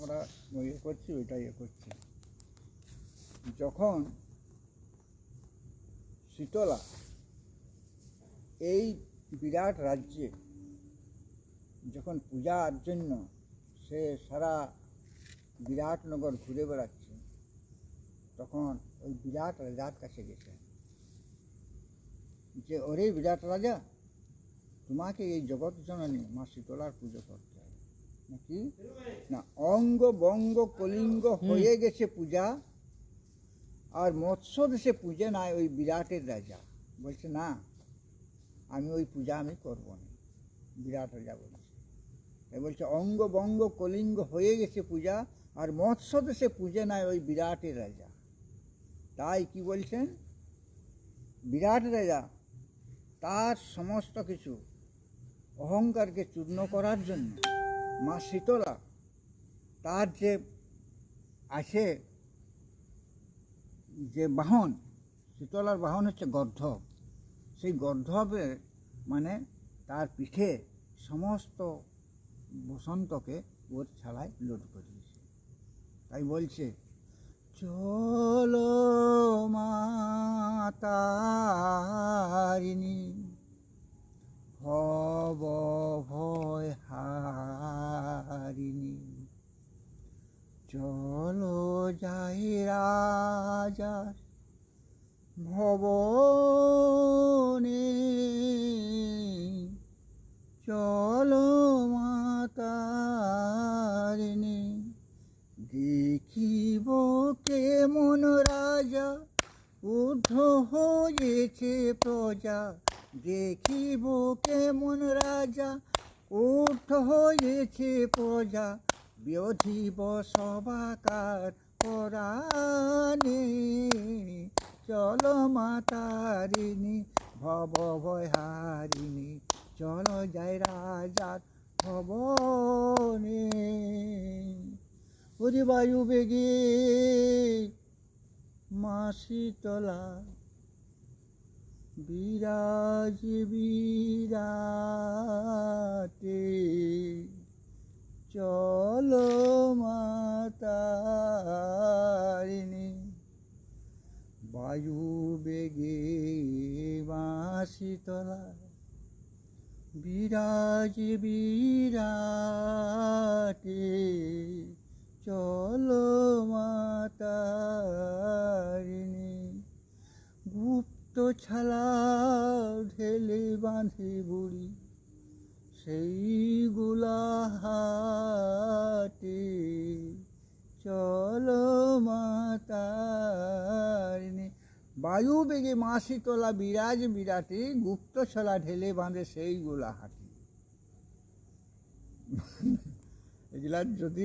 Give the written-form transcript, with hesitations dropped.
আমরা করছি ওইটাই করছি। যখন শীতলা এই বিরাট রাজ্যে যখন পূজার জন্য সে সারা বিরাটনগর ঘুরে বেড়াচ্ছে, তখন ওই বিরাট রাজার কাছে গেছে যে, ওরে বিরাট রাজা, তোমাকে এই জগৎ জননী মা শীতলার পুজো করতে হবে নাকি? না, অঙ্গ বঙ্গ কলিঙ্গ হয়ে গেছে পূজা, আর মৎস্য দেশে পূজে নাই ওই বিরাটের রাজা। বলছে না, আমি ওই পূজা আমি করবো না। বিরাট রাজা বলছে, বলছে অঙ্গ বঙ্গ কলিঙ্গ হয়ে গেছে পূজা, আর মৎস্য দেশে পূজে নাই ওই বিরাটের রাজা। তাই কি বলছেন, বিরাট রাজা তার সমস্ত কিছু অহংকারকে চূর্ণ করার জন্য মা শীতলা তার যে আছে যে বাহন, শীতলার বাহন হচ্ছে গর্ধব। সেই গর্ধবের মানে তার পিঠে সমস্ত বসন্তকে ওর ছালায় লোড করিয়েছে। তাই বলছে, চলো মাতারিণী ভব ভয় হারিণী, চলো যাই রাজার ভবনে, চলো মাতারিণী দেখিব কেমন রাজা ঊর্ধ্ব হয়েছে প্রজা, দেখিব কেমন রাজা ঊর্ধ্ব হয়েছে প্রজা, ব্যাধিব সবাকার পরাণে, চলো মাতারিণী ভব ভয় হারিণী, চলো যাই রাজার ভবনে। ওরে বায়ু বেগে মা শীতলা বিরাজ বিরাটে, চলো মাতারিণী। বায়ু বেগে মা শীতলা বিরাজ বিরাটে, চলো মাতারিণী। গুপ্ত ছালা ঢেলে বাঁধে বুড়ি সেইগুলা হাটে, চলো মাতারিণী। বায়ু বেগে মা শীতলা বিরাজ বিরাটে, গুপ্ত ছলা ঢেলে বাঁধে সেইগুলা হাটে। এগুলা যদি